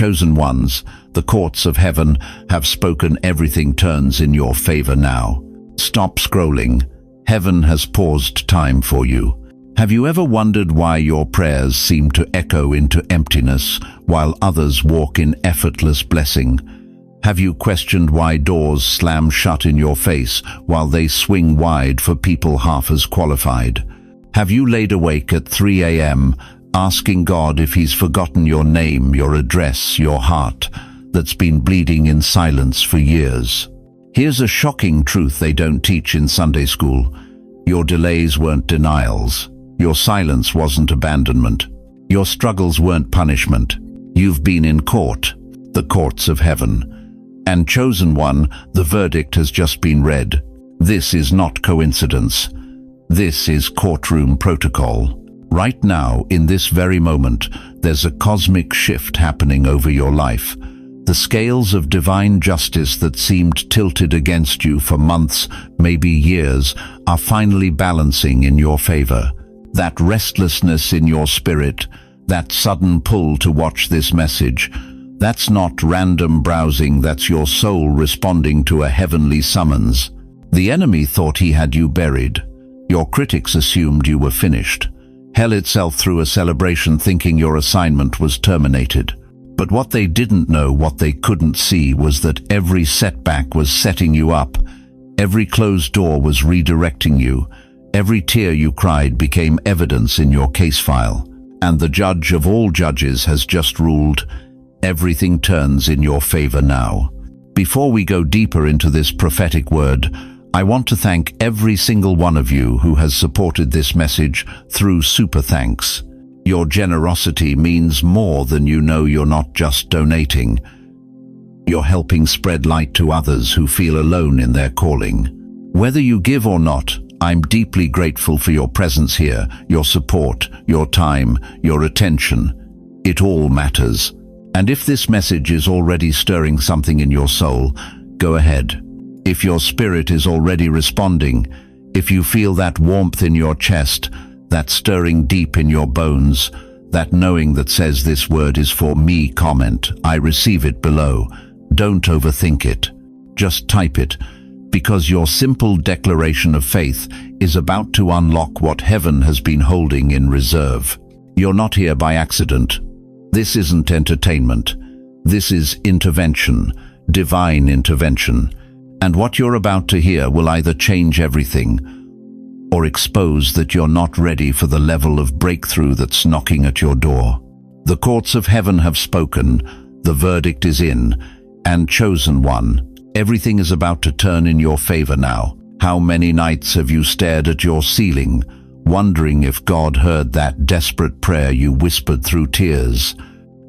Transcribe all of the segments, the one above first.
Chosen ones, the courts of heaven have spoken. Everything turns in your favor now. Stop scrolling. Heaven has paused time for you. Have you ever wondered why your prayers seem to echo into emptiness while others walk in effortless blessing? Have you questioned why doors slam shut in your face while they swing wide for people half as qualified? Have you laid awake at 3 a.m. asking God if He's forgotten your name, your address, your heart that's been bleeding in silence for years? Here's a shocking truth they don't teach in Sunday school. Your delays weren't denials. Your silence wasn't abandonment. Your struggles weren't punishment. You've been in court, the courts of heaven. And chosen one, the verdict has just been read. This is not coincidence. This is courtroom protocol. Right now, in this very moment, there's a cosmic shift happening over your life. The scales of divine justice that seemed tilted against you for months, maybe years, are finally balancing in your favor. That restlessness in your spirit, that sudden pull to watch this message, that's not random browsing, that's your soul responding to a heavenly summons. The enemy thought he had you buried. Your critics assumed you were finished. Hell itself threw a celebration thinking your assignment was terminated. But what they didn't know, what they couldn't see, was that every setback was setting you up. Every closed door was redirecting you. Every tear you cried became evidence in your case file. And the judge of all judges has just ruled, everything turns in your favor now. Before we go deeper into this prophetic word, I want to thank every single one of you who has supported this message through super thanks. Your generosity means more than you know. You're not just donating. You're helping spread light to others who feel alone in their calling. Whether you give or not, I'm deeply grateful for your presence here, your support, your time, your attention. It all matters. And if this message is already stirring something in your soul, go ahead. If your spirit is already responding, if you feel that warmth in your chest, that stirring deep in your bones, that knowing that says this word is for me comment, I receive it below. Don't overthink it. Just type it, because your simple declaration of faith is about to unlock what heaven has been holding in reserve. You're not here by accident. This isn't entertainment. This is intervention, divine intervention. And what you're about to hear will either change everything or expose that you're not ready for the level of breakthrough that's knocking at your door. The courts of heaven have spoken, the verdict is in, and chosen one, everything is about to turn in your favor now. How many nights have you stared at your ceiling, wondering if God heard that desperate prayer you whispered through tears?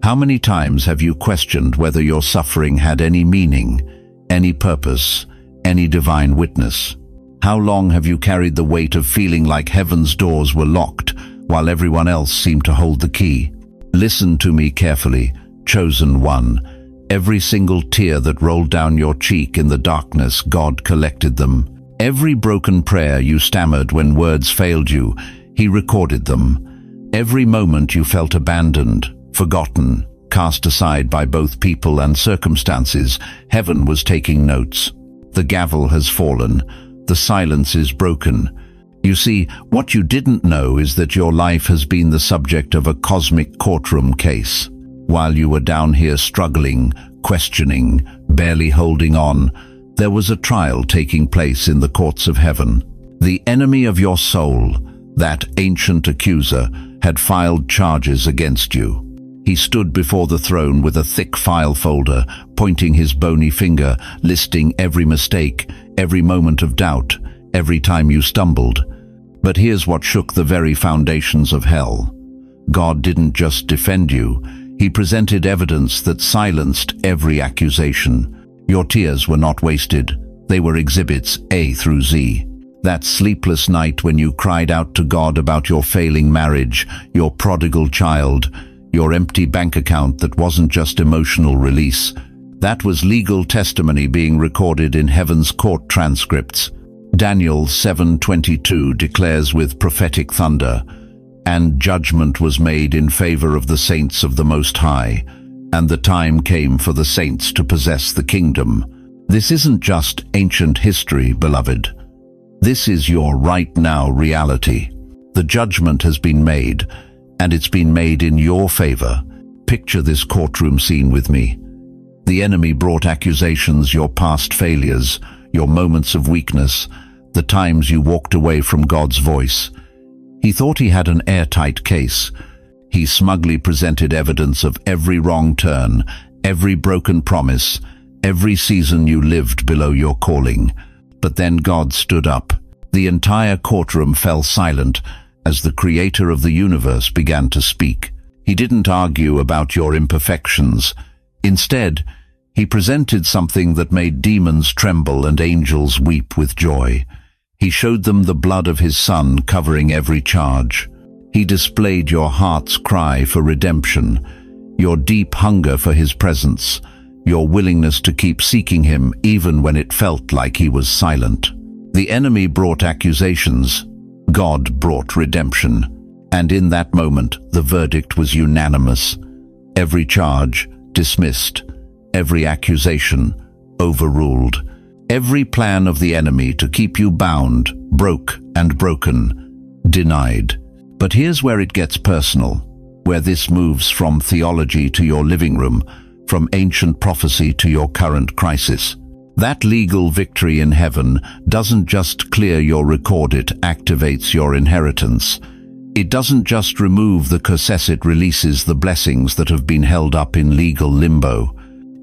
How many times have you questioned whether your suffering had any meaning, any purpose, any divine witness? How long have you carried the weight of feeling like heaven's doors were locked while everyone else seemed to hold the key? Listen to me carefully, chosen one. Every single tear that rolled down your cheek in the darkness, God collected them. Every broken prayer you stammered when words failed you, He recorded them. Every moment you felt abandoned, forgotten, cast aside by both people and circumstances, heaven was taking notes. The gavel has fallen. The silence is broken. You see, what you didn't know is that your life has been the subject of a cosmic courtroom case. While you were down here struggling, questioning, barely holding on, there was a trial taking place in the courts of heaven. The enemy of your soul, that ancient accuser, had filed charges against you. He stood before the throne with a thick file folder, pointing his bony finger, listing every mistake, every moment of doubt, every time you stumbled. But here's what shook the very foundations of hell. God didn't just defend you. He presented evidence that silenced every accusation. Your tears were not wasted. They were exhibits A through Z. That sleepless night when you cried out to God about your failing marriage, your prodigal child, your empty bank account that wasn't just emotional release. That was legal testimony being recorded in heaven's court transcripts. Daniel 7:22 declares with prophetic thunder, "And judgment was made in favor of the saints of the Most High, and the time came for the saints to possess the kingdom. This isn't just ancient history, beloved. This is your right now reality. The judgment has been made, and it's been made in your favor. Picture this courtroom scene with me. The enemy brought accusations, your past failures, your moments of weakness, the times you walked away from God's voice. He thought he had an airtight case. He smugly presented evidence of every wrong turn, every broken promise, every season you lived below your calling. But then God stood up. The entire courtroom fell silent as the Creator of the universe began to speak. He didn't argue about your imperfections. Instead, he presented something that made demons tremble and angels weep with joy. He showed them the blood of his Son covering every charge. He displayed your heart's cry for redemption, your deep hunger for his presence, your willingness to keep seeking him even when it felt like he was silent. The enemy brought accusations. God brought redemption. And in that moment, the verdict was unanimous. Every charge dismissed. Every accusation overruled. Every plan of the enemy to keep you bound, broke and broken, denied. But here's where it gets personal, where this moves from theology to your living room, from ancient prophecy to your current crisis. That legal victory in heaven doesn't just clear your record, it activates your inheritance. It doesn't just remove the curses, it releases the blessings that have been held up in legal limbo.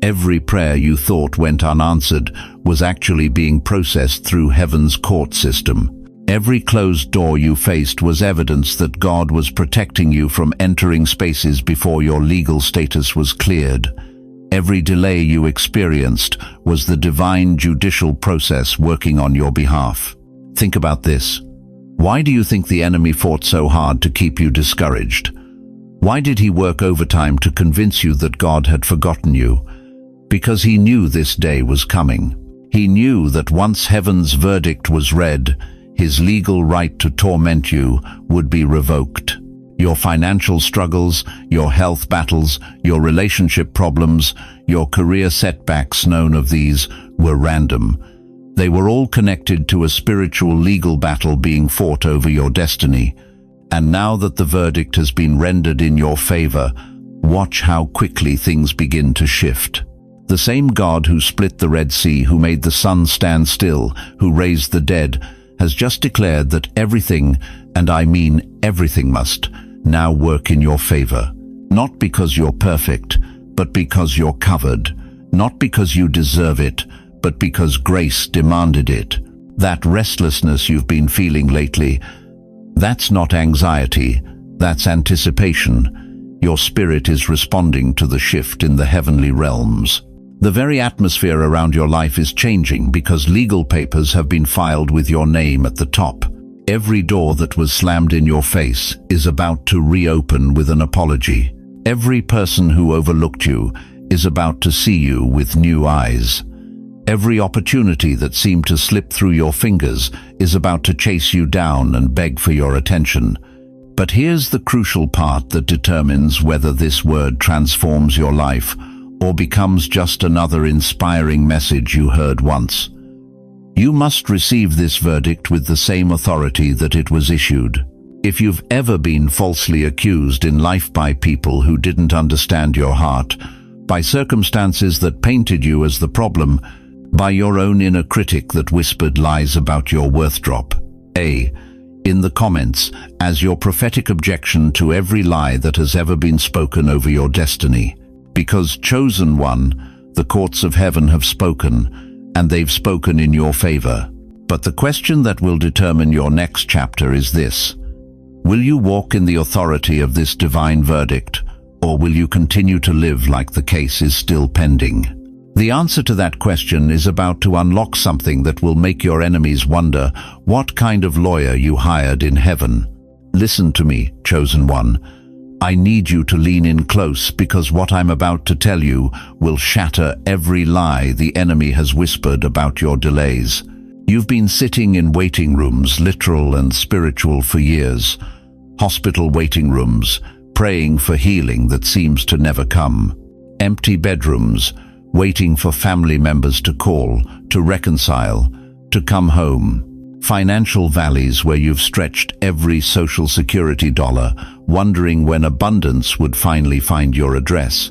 Every prayer you thought went unanswered was actually being processed through heaven's court system. Every closed door you faced was evidence that God was protecting you from entering spaces before your legal status was cleared. Every delay you experienced was the divine judicial process working on your behalf. Think about this. Why do you think the enemy fought so hard to keep you discouraged? Why did he work overtime to convince you that God had forgotten you? Because he knew this day was coming. He knew that once heaven's verdict was read, his legal right to torment you would be revoked. Your financial struggles, your health battles, your relationship problems, your career setbacks, none of these were random. They were all connected to a spiritual legal battle being fought over your destiny. And now that the verdict has been rendered in your favor, watch how quickly things begin to shift. The same God who split the Red Sea, who made the sun stand still, who raised the dead, has just declared that everything, and I mean everything, must now work in your favor. Not because you're perfect, but because you're covered. Not because you deserve it, but because grace demanded it. That restlessness you've been feeling lately, that's not anxiety, that's anticipation. Your spirit is responding to the shift in the heavenly realms. The very atmosphere around your life is changing because legal papers have been filed with your name at the top. Every door that was slammed in your face is about to reopen with an apology. Every person who overlooked you is about to see you with new eyes. Every opportunity that seemed to slip through your fingers is about to chase you down and beg for your attention. But here's the crucial part that determines whether this word transforms your life or becomes just another inspiring message you heard once. You must receive this verdict with the same authority that it was issued. If you've ever been falsely accused in life by people who didn't understand your heart, by circumstances that painted you as the problem, by your own inner critic that whispered lies about your worth, drop A in the comments as your prophetic objection to every lie that has ever been spoken over your destiny. Because, chosen one, the courts of heaven have spoken, and they've spoken in your favor. But the question that will determine your next chapter is this: will you walk in the authority of this divine verdict, or will you continue to live like the case is still pending? The answer to that question is about to unlock something that will make your enemies wonder what kind of lawyer you hired in heaven. Listen to me, chosen one. I need you to lean in close, because what I'm about to tell you will shatter every lie the enemy has whispered about your delays. You've been sitting in waiting rooms, literal and spiritual, for years. Hospital waiting rooms, praying for healing that seems to never come. Empty bedrooms, waiting for family members to call, to reconcile, to come home. Financial valleys where you've stretched every social security dollar, wondering when abundance would finally find your address.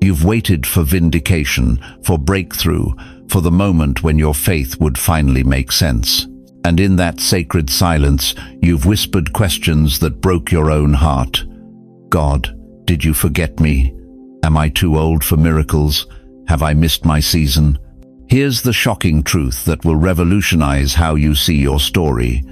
You've waited for vindication, for breakthrough, for the moment when your faith would finally make sense. And in that sacred silence, you've whispered questions that broke your own heart. God, did you forget me? Am I too old for miracles? Have I missed my season? Here's the shocking truth that will revolutionize how you see your story.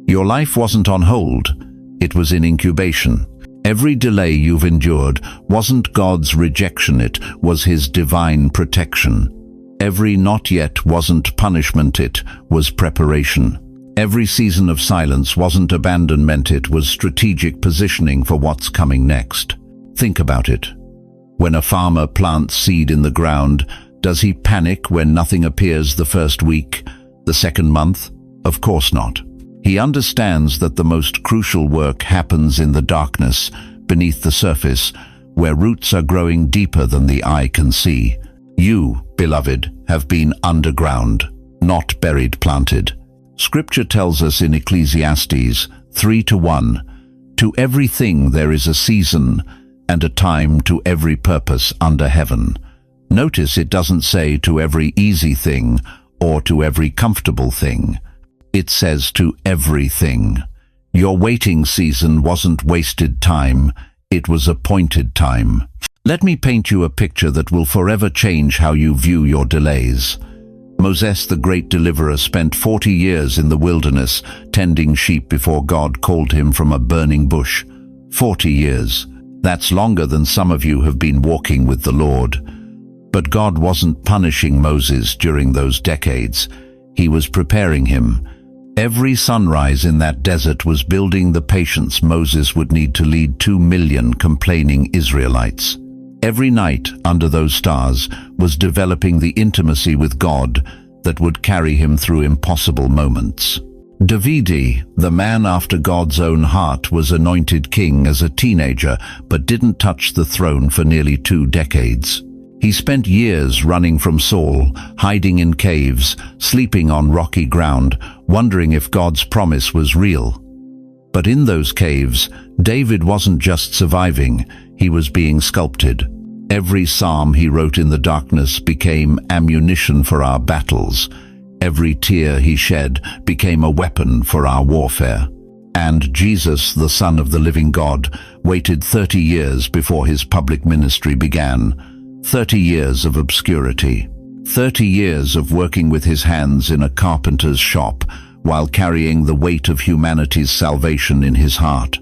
Your life wasn't on hold, it was in incubation. Every delay you've endured wasn't God's rejection, it was His divine protection. Every not yet wasn't punishment, it was preparation. Every season of silence wasn't abandonment, it was strategic positioning for what's coming next. Think about it. When a farmer plants seed in the ground, does he panic when nothing appears the first week, the second month? Of course not. He understands that the most crucial work happens in the darkness, beneath the surface, where roots are growing deeper than the eye can see. You, beloved, have been underground, not buried, planted. Scripture tells us in Ecclesiastes 3:1, "To everything there is a season, and a time to every purpose under heaven." Notice it doesn't say to every easy thing or to every comfortable thing. It says to everything. Your waiting season wasn't wasted time, it was appointed time. Let me paint you a picture that will forever change how you view your delays. Moses, the great deliverer, spent 40 years in the wilderness tending sheep before God called him from a burning bush. 40 years. That's longer than some of you have been walking with the Lord. But God wasn't punishing Moses during those decades. He was preparing him. Every sunrise in that desert was building the patience Moses would need to lead 2 million complaining Israelites. Every night under those stars was developing the intimacy with God that would carry him through impossible moments. David, the man after God's own heart, was anointed king as a teenager but didn't touch the throne for nearly 2 decades. He spent years running from Saul, hiding in caves, sleeping on rocky ground, wondering if God's promise was real. But in those caves, David wasn't just surviving, he was being sculpted. Every psalm he wrote in the darkness became ammunition for our battles. Every tear he shed became a weapon for our warfare. And Jesus, the Son of the living God, waited 30 years before his public ministry began. 30 years of obscurity. 30 years of working with his hands in a carpenter's shop while carrying the weight of humanity's salvation in his heart.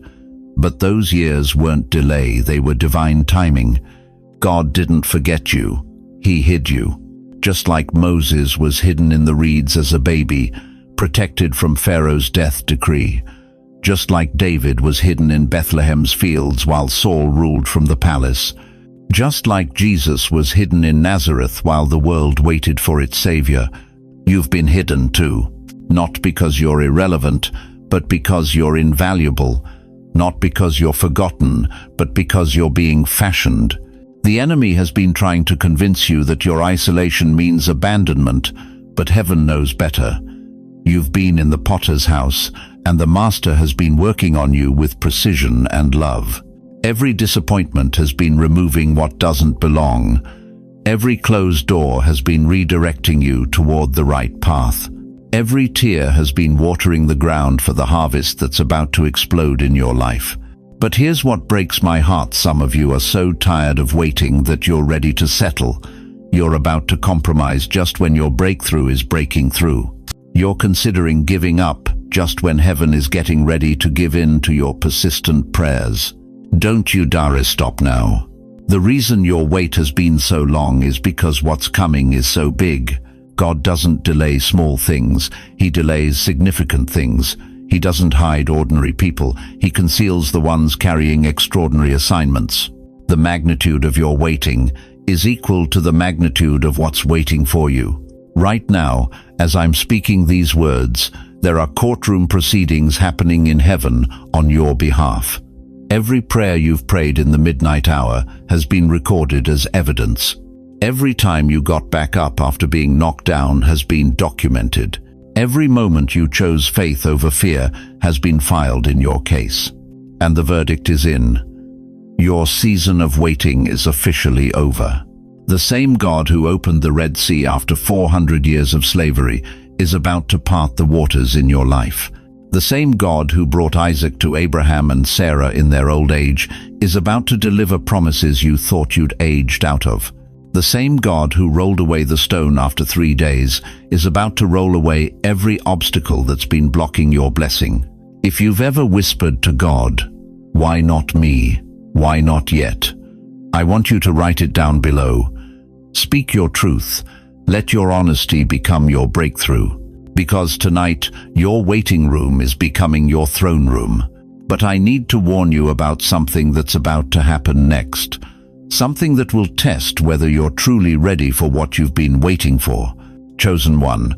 But those years weren't delay, they were divine timing. God didn't forget you, he hid you. Just like Moses was hidden in the reeds as a baby, protected from Pharaoh's death decree. Just like David was hidden in Bethlehem's fields while Saul ruled from the palace. Just like Jesus was hidden in Nazareth while the world waited for its Savior, you've been hidden too. Not because you're irrelevant, but because you're invaluable. Not because you're forgotten, but because you're being fashioned. The enemy has been trying to convince you that your isolation means abandonment, but heaven knows better. You've been in the potter's house, and the master has been working on you with precision and love. Every disappointment has been removing what doesn't belong. Every closed door has been redirecting you toward the right path. Every tear has been watering the ground for the harvest that's about to explode in your life. But here's what breaks my heart. Some of you are so tired of waiting that you're ready to settle. You're about to compromise just when your breakthrough is breaking through. You're considering giving up just when heaven is getting ready to give in to your persistent prayers. Don't you dare stop now. The reason your wait has been so long is because what's coming is so big. God doesn't delay small things, he delays significant things. He doesn't hide ordinary people, he conceals the ones carrying extraordinary assignments. The magnitude of your waiting is equal to the magnitude of what's waiting for you. Right now, as I'm speaking these words, there are courtroom proceedings happening in heaven on your behalf. Every prayer you've prayed in the midnight hour has been recorded as evidence. Every time you got back up after being knocked down has been documented. Every moment you chose faith over fear has been filed in your case. And the verdict is in. Your season of waiting is officially over. The same God who opened the Red Sea after 400 years of slavery is about to part the waters in your life. The same God who brought Isaac to Abraham and Sarah in their old age is about to deliver promises you thought you'd aged out of. The same God who rolled away the stone after 3 days is about to roll away every obstacle that's been blocking your blessing. If you've ever whispered to God, "Why not me? Why not yet?" I want you to write it down below. Speak your truth. Let your honesty become your breakthrough. Because tonight, your waiting room is becoming your throne room. But I need to warn you about something that's about to happen next. Something that will test whether you're truly ready for what you've been waiting for. Chosen one,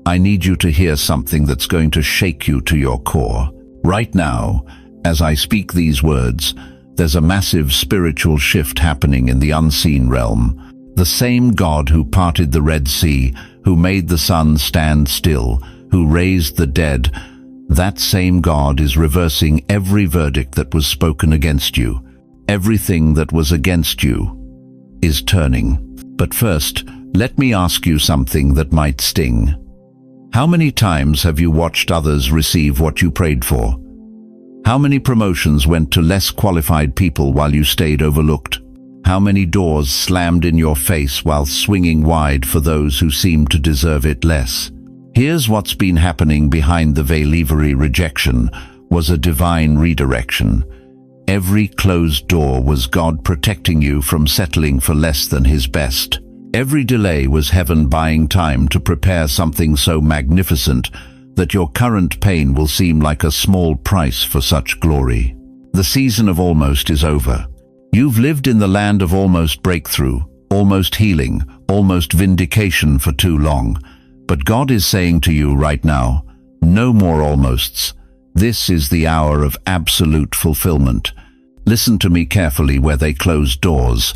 I need you to hear something that's going to shake you to your core. Right now, as I speak these words, there's a massive spiritual shift happening in the unseen realm. The same God who parted the Red Sea, who made the sun stand still, who raised the dead, that same God is reversing every verdict that was spoken against you. Everything that was against you is turning. But first, let me ask you something that might sting. How many times have you watched others receive what you prayed for? How many promotions went to less qualified people while you stayed overlooked? How many doors slammed in your face while swinging wide for those who seemed to deserve it less? Here's what's been happening behind the veil. Every rejection was a divine redirection. Every closed door was God protecting you from settling for less than His best. Every delay was heaven buying time to prepare something so magnificent that your current pain will seem like a small price for such glory. The season of almost is over. You've lived in the land of almost breakthrough, almost healing, almost vindication for too long. But God is saying to you right now, no more almosts. This is the hour of absolute fulfillment. Listen to me carefully. Where they closed doors,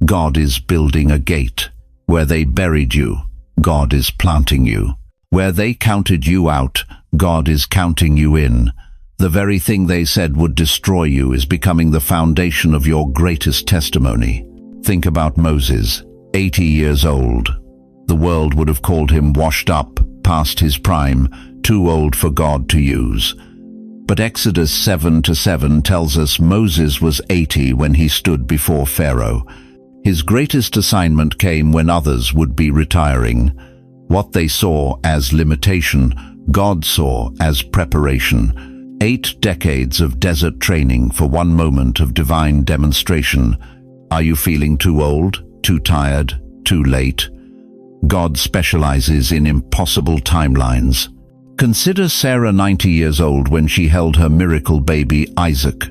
God is building a gate. Where they buried you, God is planting you. Where they counted you out, God is counting you in. The very thing they said would destroy you is becoming the foundation of your greatest testimony. Think about Moses, 80 years old. The world would have called him washed up, past his prime, too old for God to use. But Exodus 7:7 tells us Moses was 80 when he stood before Pharaoh. His greatest assignment came when others would be retiring. What they saw as limitation, God saw as preparation. 8 decades of desert training for one moment of divine demonstration. Are you feeling too old, too tired, too late? God specializes in impossible timelines. Consider Sarah, 90 years old, when she held her miracle baby Isaac.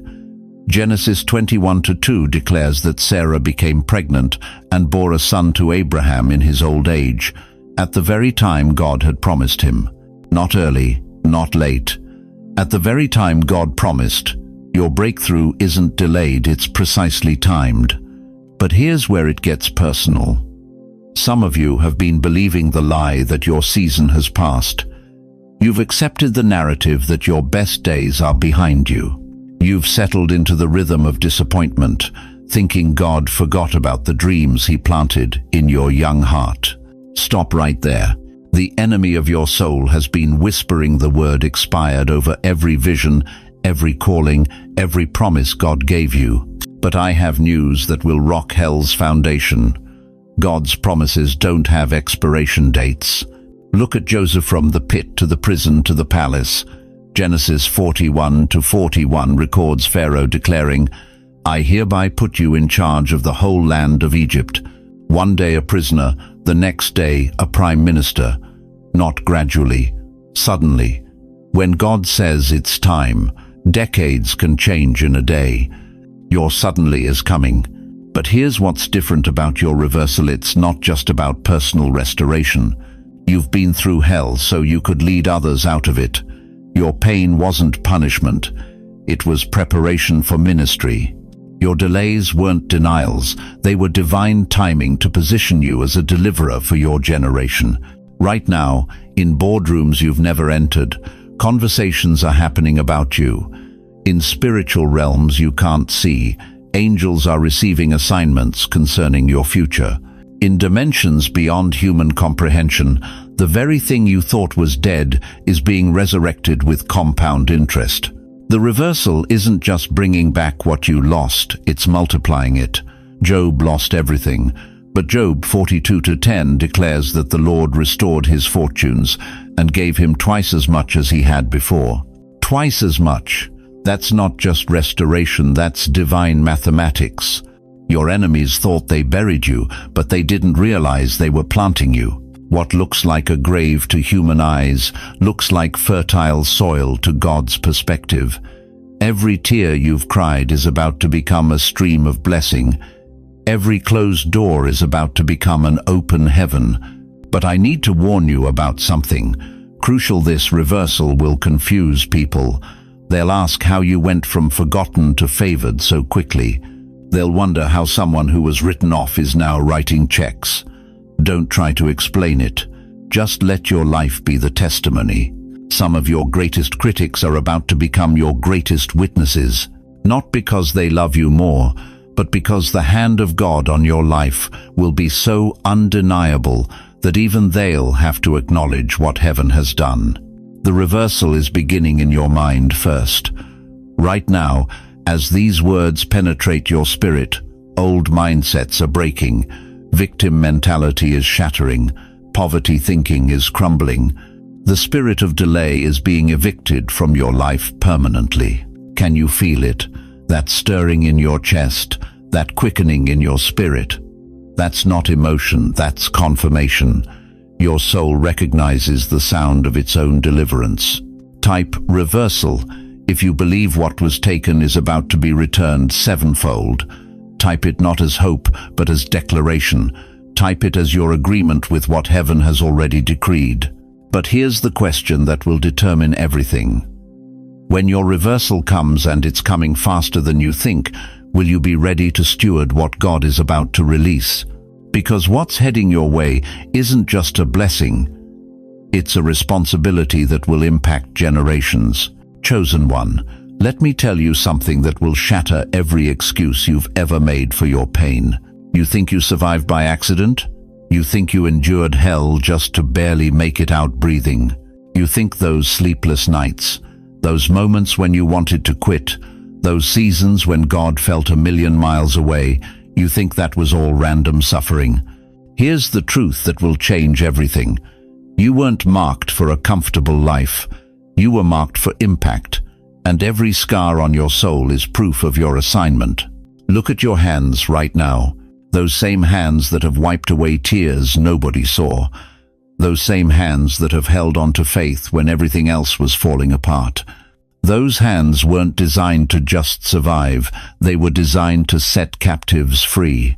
Genesis 21:2 declares that Sarah became pregnant and bore a son to Abraham in his old age, at the very time God had promised him. Not early, not late. At the very time God promised. Your breakthrough isn't delayed, it's precisely timed. But here's where it gets personal. Some of you have been believing the lie that your season has passed. You've accepted the narrative that your best days are behind you. You've settled into the rhythm of disappointment, thinking God forgot about the dreams He planted in your young heart. Stop right there. The enemy of your soul has been whispering the word expired over every vision, every calling, every promise God gave you. But I have news that will rock hell's foundation. God's promises don't have expiration dates. Look at Joseph, from the pit to the prison to the palace. Genesis 41:41 records Pharaoh declaring, "I hereby put you in charge of the whole land of Egypt." One day a prisoner, the next day a prime minister. Not gradually, suddenly. When God says it's time, decades can change in a day. Your suddenly is coming. But here's what's different about your reversal. It's not just about personal restoration. You've been through hell so you could lead others out of it. Your pain wasn't punishment. It was preparation for ministry. Your delays weren't denials, they were divine timing to position you as a deliverer for your generation. Right now, in boardrooms you've never entered, conversations are happening about you. In spiritual realms you can't see, angels are receiving assignments concerning your future. In dimensions beyond human comprehension, the very thing you thought was dead is being resurrected with compound interest. The reversal isn't just bringing back what you lost, it's multiplying it. Job lost everything, but Job 42:10 declares that the Lord restored his fortunes and gave him twice as much as he had before. Twice as much. That's not just restoration, that's divine mathematics. Your enemies thought they buried you, but they didn't realize they were planting you. What looks like a grave to human eyes looks like fertile soil to God's perspective. Every tear you've cried is about to become a stream of blessing. Every closed door is about to become an open heaven. But I need to warn you about something. Crucial, this reversal will confuse people. They'll ask how you went from forgotten to favored so quickly. They'll wonder how someone who was written off is now writing checks. Don't try to explain it. Just let your life be the testimony. Some of your greatest critics are about to become your greatest witnesses, not because they love you more, but because the hand of God on your life will be so undeniable that even they'll have to acknowledge what heaven has done. The reversal is beginning in your mind first. Right now, as these words penetrate your spirit, old mindsets are breaking. Victim mentality is shattering. Poverty thinking is crumbling. The spirit of delay is being evicted from your life permanently. Can you feel it? That stirring in your chest, that quickening in your spirit. That's not emotion, that's confirmation. Your soul recognizes the sound of its own deliverance. Type reversal if you believe what was taken is about to be returned sevenfold. Type it not as hope, but as declaration. Type it as your agreement with what heaven has already decreed. But here's the question that will determine everything. When your reversal comes, and it's coming faster than you think, will you be ready to steward what God is about to release? Because what's heading your way isn't just a blessing. It's a responsibility that will impact generations. Chosen one, let me tell you something that will shatter every excuse you've ever made for your pain. You think you survived by accident? You think you endured hell just to barely make it out breathing? You think those sleepless nights, those moments when you wanted to quit, those seasons when God felt a million miles away, you think that was all random suffering? Here's the truth that will change everything. You weren't marked for a comfortable life. You were marked for impact, and every scar on your soul is proof of your assignment. Look at your hands right now. Those same hands that have wiped away tears nobody saw. Those same hands that have held on to faith when everything else was falling apart. Those hands weren't designed to just survive. They were designed to set captives free.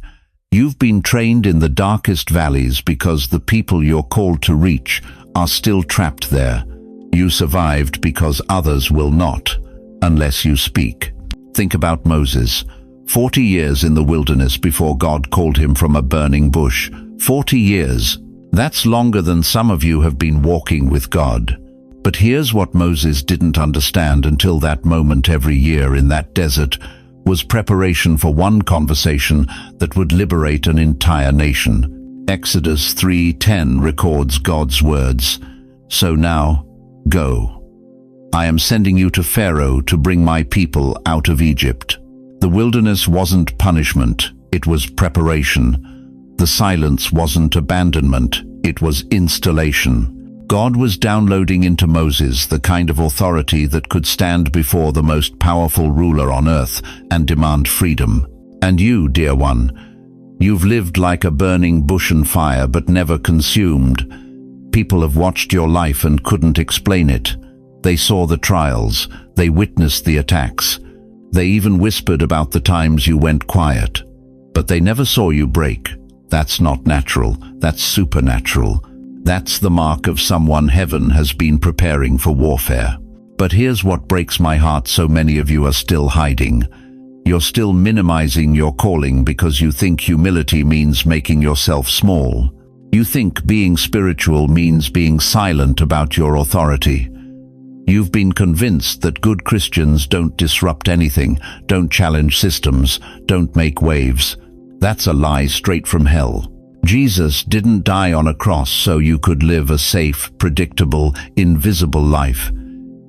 You've been trained in the darkest valleys because the people you're called to reach are still trapped there. You survived because others will not, unless you speak. Think about Moses. 40 years in the wilderness before God called him from a burning bush. 40 years. That's longer than some of you have been walking with God. But here's what Moses didn't understand until that moment every year in that desert was preparation for one conversation that would liberate an entire nation. Exodus 3:10 records God's words, "So now, go. I am sending you to Pharaoh to bring my people out of Egypt." The wilderness wasn't punishment, it was preparation. The silence wasn't abandonment, it was installation. God was downloading into Moses the kind of authority that could stand before the most powerful ruler on earth and demand freedom. And you, dear one, you've lived like a burning bush on fire but never consumed. People have watched your life and couldn't explain it. They saw the trials, they witnessed the attacks. They even whispered about the times you went quiet. But they never saw you break. That's not natural, that's supernatural. That's the mark of someone heaven has been preparing for warfare. But here's what breaks my heart: so many of you are still hiding. You're still minimizing your calling because you think humility means making yourself small. You think being spiritual means being silent about your authority. You've been convinced that good Christians don't disrupt anything, don't challenge systems, don't make waves. That's a lie straight from hell. Jesus didn't die on a cross so you could live a safe, predictable, invisible life.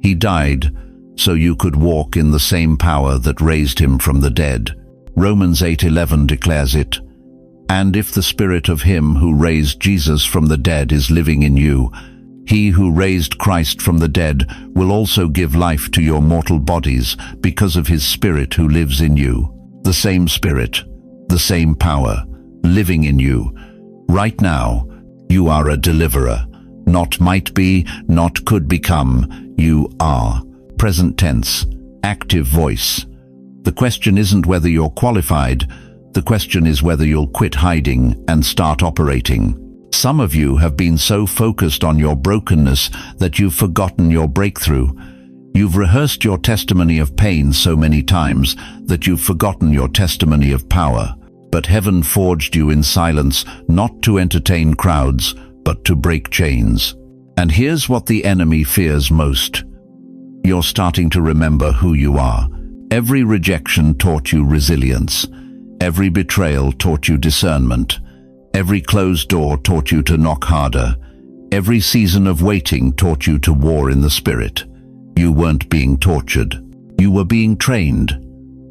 He died so you could walk in the same power that raised him from the dead. Romans 8:11 declares it. And if the Spirit of him who raised Jesus from the dead is living in you, he who raised Christ from the dead will also give life to your mortal bodies because of his Spirit who lives in you. The same Spirit, the same power, living in you. Right now, you are a deliverer. Not might be, not could become. You are. Present tense, active voice. The question isn't whether you're qualified. The question is whether you'll quit hiding and start operating. Some of you have been so focused on your brokenness that you've forgotten your breakthrough. You've rehearsed your testimony of pain so many times that you've forgotten your testimony of power. But heaven forged you in silence, not to entertain crowds, but to break chains. And here's what the enemy fears most. You're starting to remember who you are. Every rejection taught you resilience. Every betrayal taught you discernment. Every closed door taught you to knock harder. Every season of waiting taught you to war in the spirit. You weren't being tortured. You were being trained.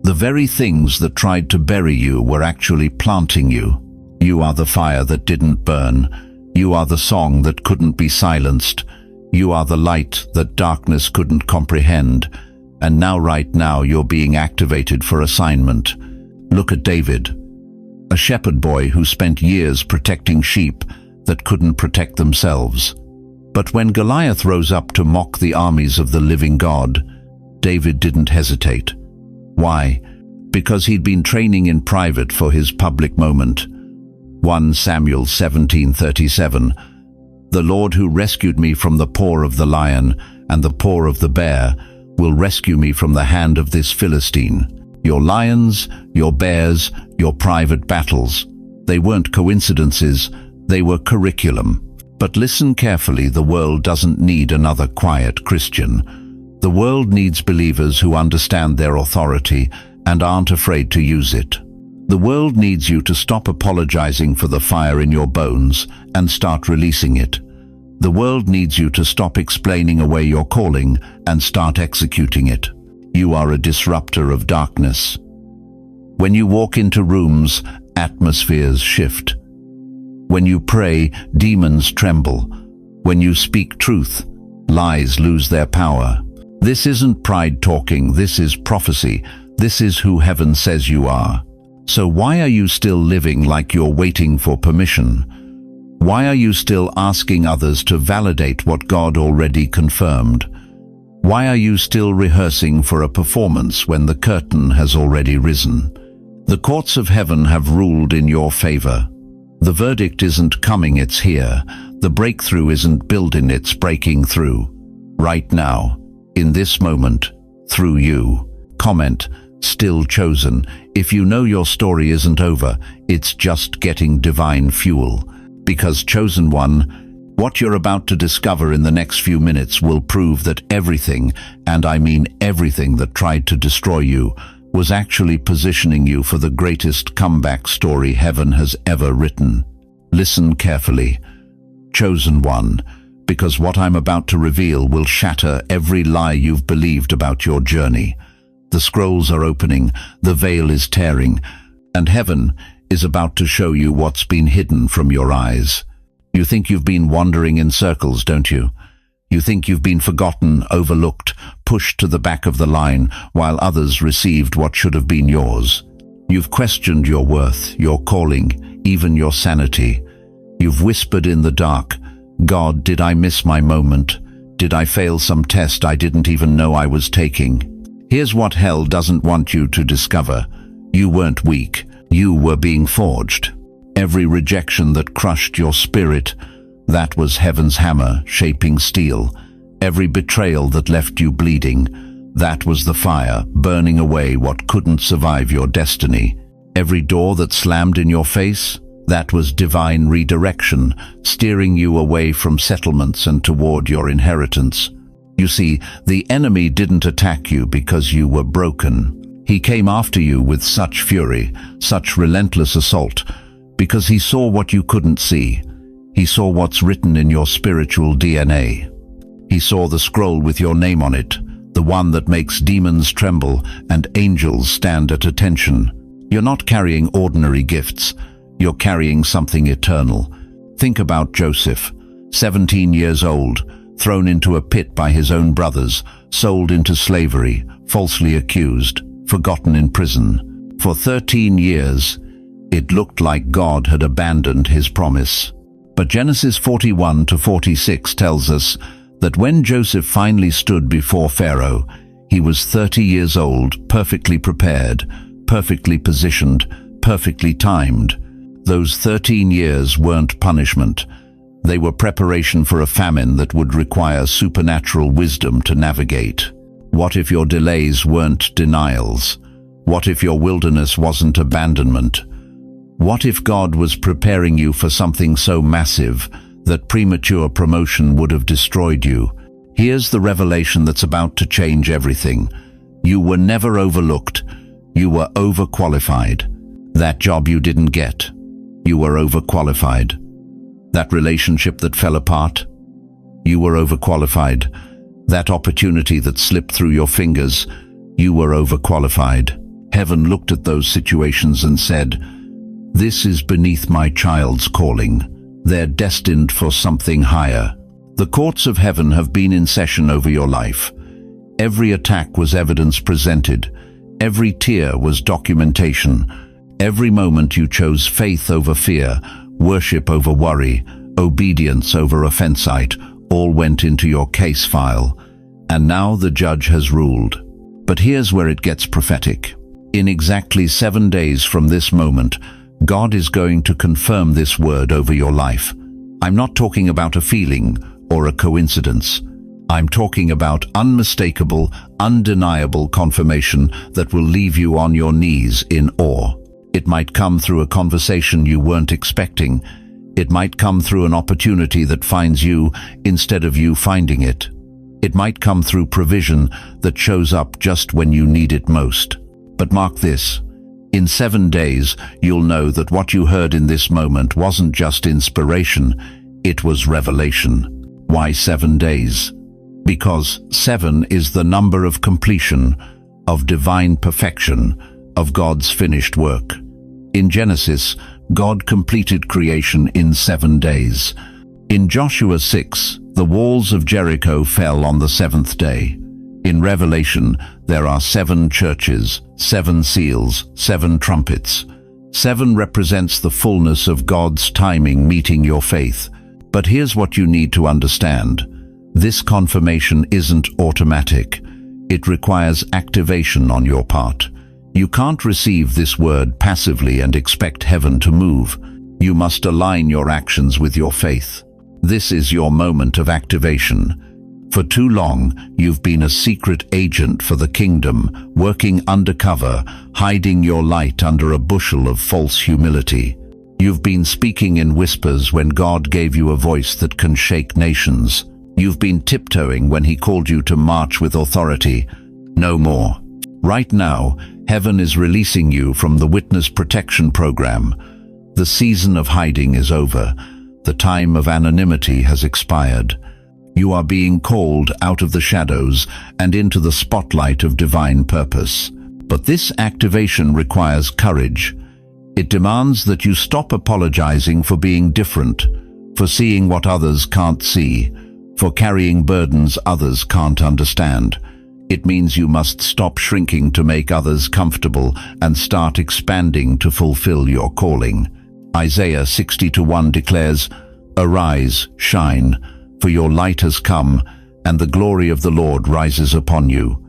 The very things that tried to bury you were actually planting you. You are the fire that didn't burn. You are the song that couldn't be silenced. You are the light that darkness couldn't comprehend. And now, right now, you're being activated for assignment. Look at David, a shepherd boy who spent years protecting sheep that couldn't protect themselves. But when Goliath rose up to mock the armies of the living God, David didn't hesitate. Why? Because he'd been training in private for his public moment. 1 Samuel 17:37. The Lord who rescued me from the paw of the lion and the paw of the bear will rescue me from the hand of this Philistine. Your lions, your bears, your private battles, they weren't coincidences, they were curriculum. But listen carefully, the world doesn't need another quiet Christian. The world needs believers who understand their authority and aren't afraid to use it. The world needs you to stop apologizing for the fire in your bones and start releasing it. The world needs you to stop explaining away your calling and start executing it. You are a disruptor of darkness. When you walk into rooms, atmospheres shift. When you pray, demons tremble. When you speak truth, lies lose their power. This isn't pride talking, this is prophecy. This is who heaven says you are. So why are you still living like you're waiting for permission? Why are you still asking others to validate what God already confirmed? Why are you still rehearsing for a performance when the curtain has already risen? The courts of heaven have ruled in your favor. The verdict isn't coming, it's here. The breakthrough isn't building, it's breaking through. Right now, in this moment, through you. Comment, still chosen. If you know your story isn't over, it's just getting divine fuel. Because chosen one, what you're about to discover in the next few minutes will prove that everything, and I mean everything that tried to destroy you, was actually positioning you for the greatest comeback story heaven has ever written. Listen carefully. Chosen one, because what I'm about to reveal will shatter every lie you've believed about your journey. The scrolls are opening, the veil is tearing, and heaven is about to show you what's been hidden from your eyes. You think you've been wandering in circles, don't you? You think you've been forgotten, overlooked, pushed to the back of the line, while others received what should have been yours. You've questioned your worth, your calling, even your sanity. You've whispered in the dark, God, did I miss my moment? Did I fail some test I didn't even know I was taking? Here's what hell doesn't want you to discover. You weren't weak. You were being forged. Every rejection that crushed your spirit, that was heaven's hammer shaping steel. Every betrayal that left you bleeding, that was the fire burning away what couldn't survive your destiny. Every door that slammed in your face, that was divine redirection, steering you away from settlements and toward your inheritance. You see, the enemy didn't attack you because you were broken. He came after you with such fury, such relentless assault, because he saw what you couldn't see. He saw what's written in your spiritual DNA. He saw the scroll with your name on it, the one that makes demons tremble and angels stand at attention. You're not carrying ordinary gifts. You're carrying something eternal. Think about Joseph, 17 years old, thrown into a pit by his own brothers, sold into slavery, falsely accused, forgotten in prison. For 13 years, it looked like God had abandoned his promise. But Genesis 41-46 tells us that when Joseph finally stood before Pharaoh, he was 30 years old, perfectly prepared, perfectly positioned, perfectly timed. Those 13 years weren't punishment. They were preparation for a famine that would require supernatural wisdom to navigate. What if your delays weren't denials? What if your wilderness wasn't abandonment? What if God was preparing you for something so massive that premature promotion would have destroyed you? Here's the revelation that's about to change everything. You were never overlooked. You were overqualified. That job you didn't get, you were overqualified. That relationship that fell apart, you were overqualified. That opportunity that slipped through your fingers, you were overqualified. Heaven looked at those situations and said, "This is beneath my child's calling. They're destined for something higher." The courts of heaven have been in session over your life. Every attack was evidence presented. Every tear was documentation. Every moment you chose faith over fear, worship over worry, obedience over offensight, all went into your case file. And now the judge has ruled. But here's where it gets prophetic. In exactly 7 days from this moment, God is going to confirm this word over your life. I'm not talking about a feeling or a coincidence. I'm talking about unmistakable, undeniable confirmation that will leave you on your knees in awe. It might come through a conversation you weren't expecting. It might come through an opportunity that finds you instead of you finding it. It might come through provision that shows up just when you need it most. But mark this. In 7 days, you'll know that what you heard in this moment wasn't just inspiration, it was revelation. Why 7 days? Because 7 is the number of completion, of divine perfection, of God's finished work. In Genesis, God completed creation in 7 days. In Joshua 6, the walls of Jericho fell on the 7th day. In Revelation, there are 7 churches, 7 seals, 7 trumpets. 7 represents the fullness of God's timing meeting your faith. But here's what you need to understand. This confirmation isn't automatic. It requires activation on your part. You can't receive this word passively and expect heaven to move. You must align your actions with your faith. This is your moment of activation. For too long, you've been a secret agent for the kingdom, working undercover, hiding your light under a bushel of false humility. You've been speaking in whispers when God gave you a voice that can shake nations. You've been tiptoeing when He called you to march with authority. No more. Right now, heaven is releasing you from the witness protection program. The season of hiding is over. The time of anonymity has expired. You are being called out of the shadows and into the spotlight of divine purpose. But this activation requires courage. It demands that you stop apologizing for being different, for seeing what others can't see, for carrying burdens others can't understand. It means you must stop shrinking to make others comfortable and start expanding to fulfill your calling. Isaiah 60:1 declares, "Arise, shine, for your light has come, and the glory of the Lord rises upon you."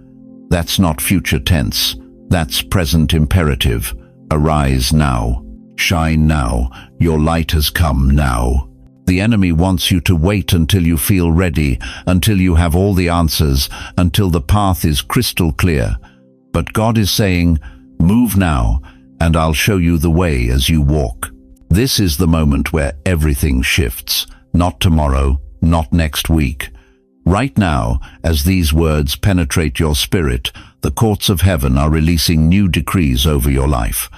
That's not future tense. That's present imperative. Arise now. Shine now. Your light has come now. The enemy wants you to wait until you feel ready, until you have all the answers, until the path is crystal clear. But God is saying, move now, and I'll show you the way as you walk. This is the moment where everything shifts. Not tomorrow, not next week. Right now, as these words penetrate your spirit, the courts of heaven are releasing new decrees over your life.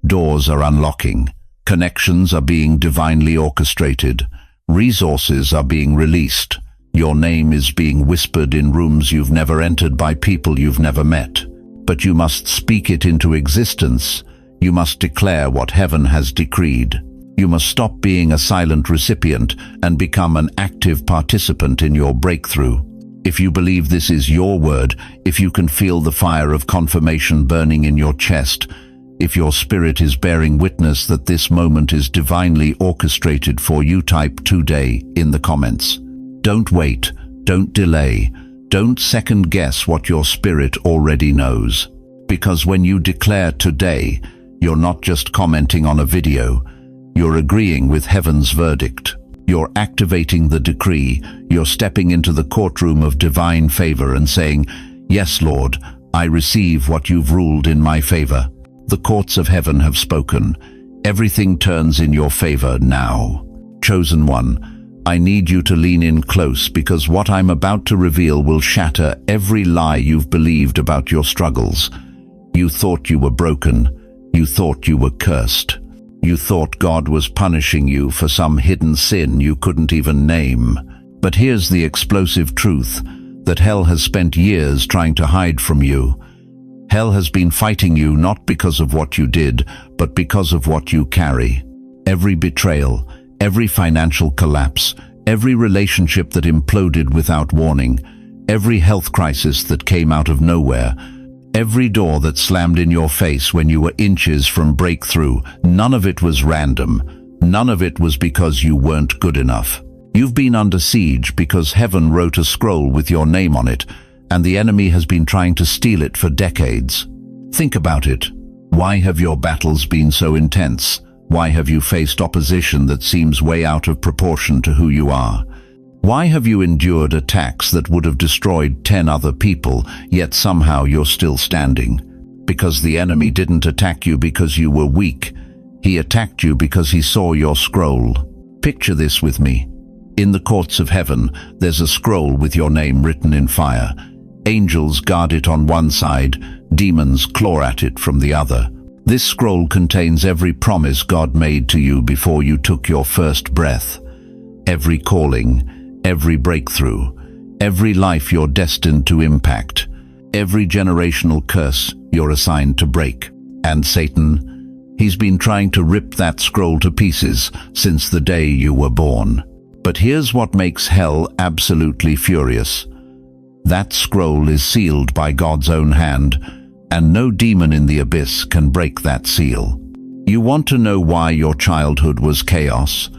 Doors are unlocking. Connections are being divinely orchestrated. Resources are being released. Your name is being whispered in rooms you've never entered by people you've never met. But you must speak it into existence. You must declare what heaven has decreed. You must stop being a silent recipient and become an active participant in your breakthrough. If you believe this is your word, if you can feel the fire of confirmation burning in your chest, if your spirit is bearing witness that this moment is divinely orchestrated for you, type today in the comments. Don't wait, don't delay, don't second guess what your spirit already knows. Because when you declare today, you're not just commenting on a video, you're agreeing with heaven's verdict. You're activating the decree. You're stepping into the courtroom of divine favor and saying, yes, Lord, I receive what you've ruled in my favor. The courts of heaven have spoken. Everything turns in your favor now. Chosen one, I need you to lean in close, because what I'm about to reveal will shatter every lie you've believed about your struggles. You thought you were broken. You thought you were cursed. You thought God was punishing you for some hidden sin you couldn't even name. But here's the explosive truth that hell has spent years trying to hide from you. Hell has been fighting you not because of what you did, but because of what you carry. Every betrayal, every financial collapse, every relationship that imploded without warning, every health crisis that came out of nowhere, every door that slammed in your face when you were inches from breakthrough, none of it was random. None of it was because you weren't good enough. You've been under siege because heaven wrote a scroll with your name on it, and the enemy has been trying to steal it for decades. Think about it. Why have your battles been so intense? Why have you faced opposition that seems way out of proportion to who you are? Why have you endured attacks that would have destroyed 10 other people, yet somehow you're still standing? Because the enemy didn't attack you because you were weak. He attacked you because he saw your scroll. Picture this with me. In the courts of heaven, there's a scroll with your name written in fire. Angels guard it on one side, demons claw at it from the other. This scroll contains every promise God made to you before you took your first breath. Every calling, every breakthrough, every life you're destined to impact, every generational curse you're assigned to break. And Satan, he's been trying to rip that scroll to pieces since the day you were born. But here's what makes hell absolutely furious. That scroll is sealed by God's own hand, and no demon in the abyss can break that seal. You want to know why your childhood was chaos?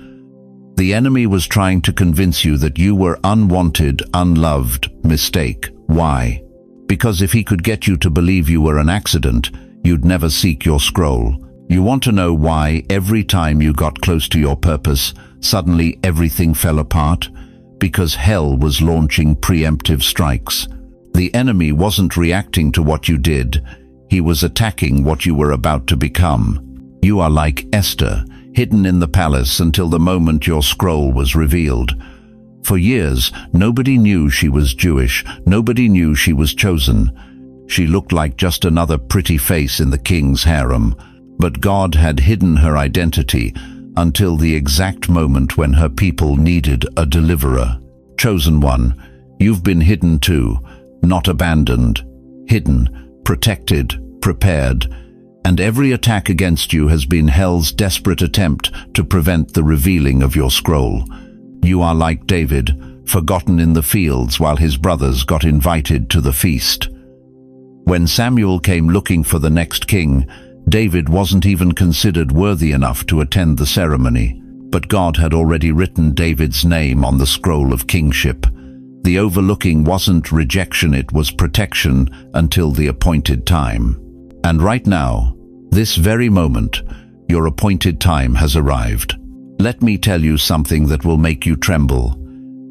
The enemy was trying to convince you that you were unwanted, unloved, mistake. Why? Because if he could get you to believe you were an accident, you'd never seek your scroll. You want to know why every time you got close to your purpose, suddenly everything fell apart? Because hell was launching preemptive strikes. The enemy wasn't reacting to what you did. He was attacking what you were about to become. You are like Esther, hidden in the palace until the moment your scroll was revealed. For years, nobody knew she was Jewish. Nobody knew she was chosen. She looked like just another pretty face in the king's harem. But God had hidden her identity until the exact moment when her people needed a deliverer. Chosen one, you've been hidden too, not abandoned. Hidden, protected, prepared. And every attack against you has been hell's desperate attempt to prevent the revealing of your scroll. You are like David, forgotten in the fields while his brothers got invited to the feast. When Samuel came looking for the next king, David wasn't even considered worthy enough to attend the ceremony. But God had already written David's name on the scroll of kingship. The overlooking wasn't rejection, it was protection until the appointed time. And right now, this very moment, your appointed time has arrived. Let me tell you something that will make you tremble.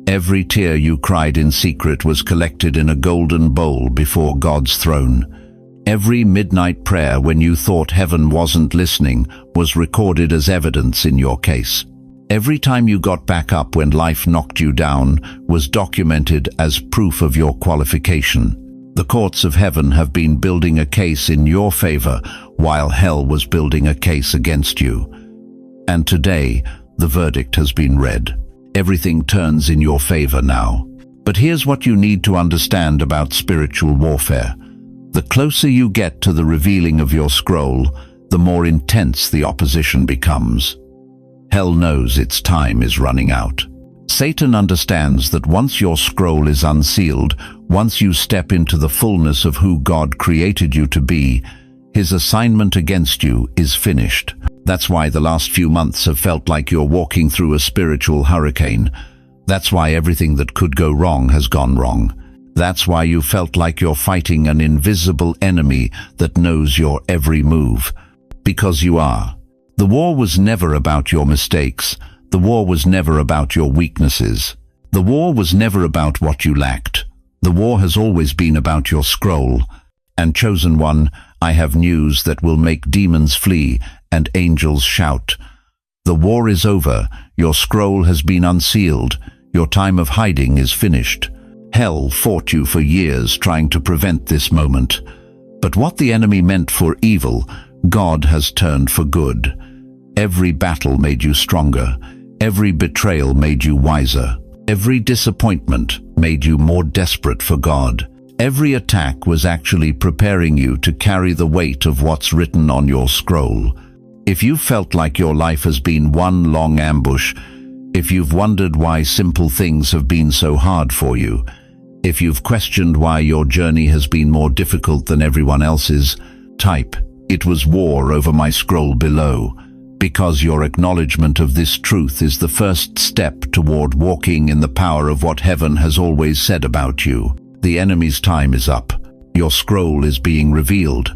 Every tear you cried in secret was collected in a golden bowl before God's throne. Every midnight prayer when you thought heaven wasn't listening was recorded as evidence in your case. Every time you got back up when life knocked you down was documented as proof of your qualification. The courts of heaven have been building a case in your favor while hell was building a case against you. And today, the verdict has been read. Everything turns in your favor now. But here's what you need to understand about spiritual warfare. The closer you get to the revealing of your scroll, the more intense the opposition becomes. Hell knows its time is running out. Satan understands that once your scroll is unsealed, once you step into the fullness of who God created you to be, his assignment against you is finished. That's why the last few months have felt like you're walking through a spiritual hurricane. That's why everything that could go wrong has gone wrong. That's why you felt like you're fighting an invisible enemy that knows your every move. Because you are. The war was never about your mistakes. The war was never about your weaknesses. The war was never about what you lacked. The war has always been about your scroll. And chosen one, I have news that will make demons flee and angels shout. The war is over. Your scroll has been unsealed. Your time of hiding is finished. Hell fought you for years trying to prevent this moment. But what the enemy meant for evil, God has turned for good. Every battle made you stronger. Every betrayal made you wiser. Every disappointment made you more desperate for God. Every attack was actually preparing you to carry the weight of what's written on your scroll. If you felt like your life has been one long ambush, if you've wondered why simple things have been so hard for you, if you've questioned why your journey has been more difficult than everyone else's, type, "It was war" over my scroll below, because your acknowledgement of this truth is the first step toward walking in the power of what heaven has always said about you. The enemy's time is up. Your scroll is being revealed.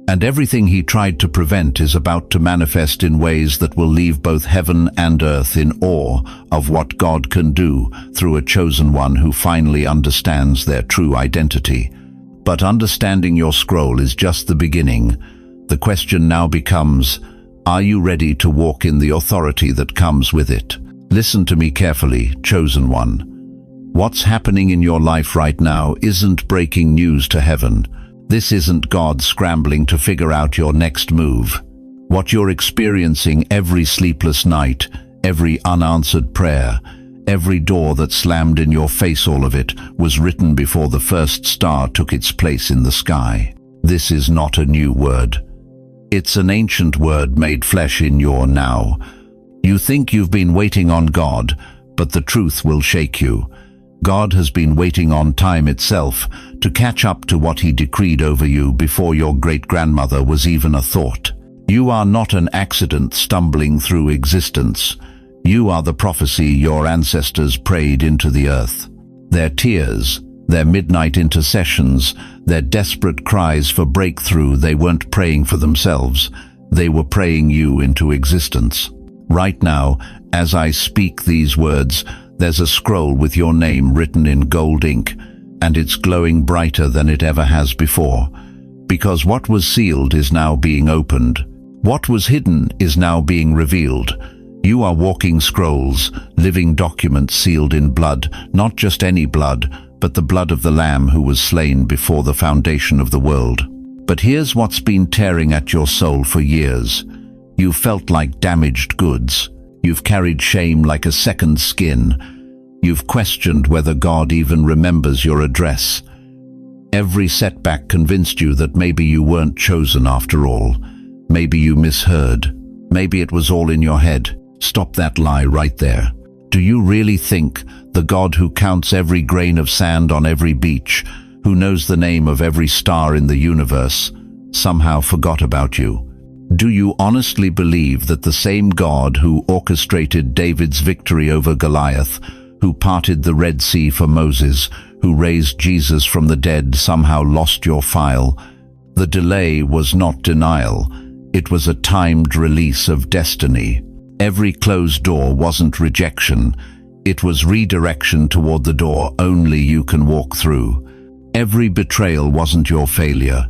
And everything he tried to prevent is about to manifest in ways that will leave both heaven and earth in awe of what God can do through a chosen one who finally understands their true identity. But understanding your scroll is just the beginning. The question now becomes, are you ready to walk in the authority that comes with it? Listen to me carefully, chosen one. What's happening in your life right now isn't breaking news to heaven. This isn't God scrambling to figure out your next move. What you're experiencing every sleepless night, every unanswered prayer, every door that slammed in your face, all of it was written before the first star took its place in the sky. This is not a new word. It's an ancient word made flesh in your now. You think you've been waiting on God, but the truth will shake you. God has been waiting on time itself to catch up to what he decreed over you before your great-grandmother was even a thought. You are not an accident stumbling through existence. You are the prophecy your ancestors prayed into the earth. Their tears, their midnight intercessions, their desperate cries for breakthrough, they weren't praying for themselves. They were praying you into existence. Right now, as I speak these words, there's a scroll with your name written in gold ink, and it's glowing brighter than it ever has before. Because what was sealed is now being opened. What was hidden is now being revealed. You are walking scrolls, living documents sealed in blood, not just any blood, but the blood of the Lamb who was slain before the foundation of the world. But here's what's been tearing at your soul for years. You felt like damaged goods. You've carried shame like a second skin. You've questioned whether God even remembers your address. Every setback convinced you that maybe you weren't chosen after all. Maybe you misheard. Maybe it was all in your head. Stop that lie right there. Do you really think the God who counts every grain of sand on every beach, who knows the name of every star in the universe, somehow forgot about you? Do you honestly believe that the same God who orchestrated David's victory over Goliath, who parted the Red Sea for Moses, who raised Jesus from the dead, somehow lost your file? The delay was not denial. It was a timed release of destiny. Every closed door wasn't rejection. It was redirection toward the door only you can walk through. Every betrayal wasn't your failure.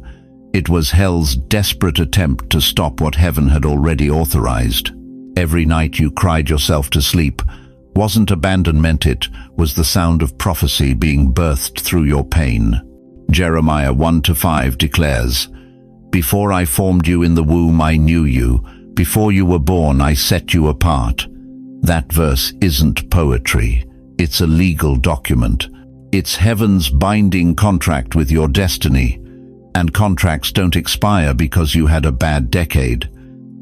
It was hell's desperate attempt to stop what heaven had already authorized. Every night you cried yourself to sleep wasn't abandonment, it was the sound of prophecy being birthed through your pain. Jeremiah 1-5 declares, "Before I formed you in the womb I knew you. Before you were born I set you apart." That verse isn't poetry. It's a legal document. It's heaven's binding contract with your destiny. And contracts don't expire because you had a bad decade.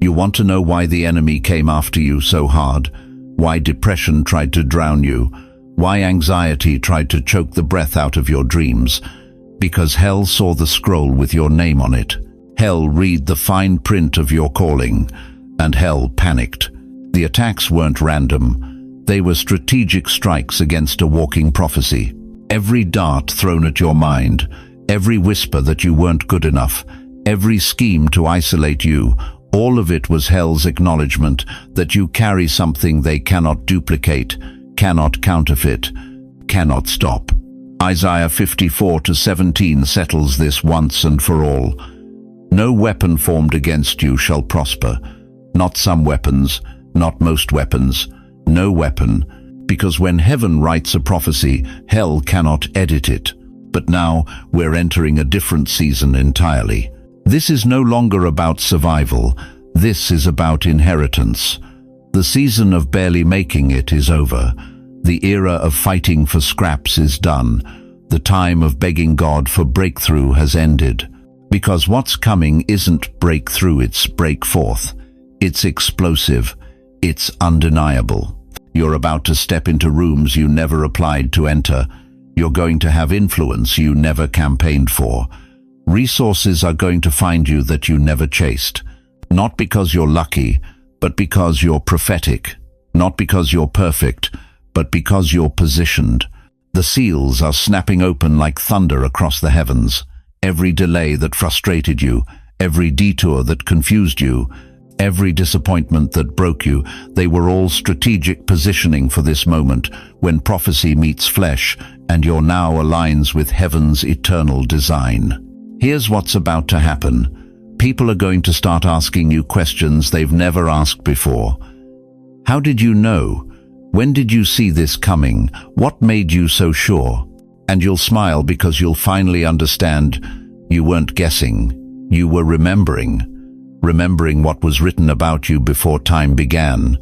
You want to know why the enemy came after you so hard? Why depression tried to drown you? Why anxiety tried to choke the breath out of your dreams? Because hell saw the scroll with your name on it. Hell read the fine print of your calling. And hell panicked. The attacks weren't random. They were strategic strikes against a walking prophecy. Every dart thrown at your mind, every whisper that you weren't good enough, every scheme to isolate you, all of it was hell's acknowledgement that you carry something they cannot duplicate, cannot counterfeit, cannot stop. Isaiah 54-17 settles this once and for all. No weapon formed against you shall prosper. Not some weapons, not most weapons, no weapon. Because when heaven writes a prophecy, hell cannot edit it. But now we're entering a different season entirely. This is no longer about survival. This is about inheritance. The season of barely making it is over. The era of fighting for scraps is done. The time of begging God for breakthrough has ended. Because what's coming isn't breakthrough, it's break forth. It's explosive. It's undeniable. You're about to step into rooms you never applied to enter. You're going to have influence you never campaigned for. Resources are going to find you that you never chased. Not because you're lucky, but because you're prophetic. Not because you're perfect, but because you're positioned. The seals are snapping open like thunder across the heavens. Every delay that frustrated you, every detour that confused you, every disappointment that broke you, they were all strategic positioning for this moment when prophecy meets flesh and your now aligns with heaven's eternal design. Here's what's about to happen. People are going to start asking you questions they've never asked before. How did you know? When did you see this coming? What made you so sure? And you'll smile because you'll finally understand you weren't guessing. You were remembering what was written about you before time began.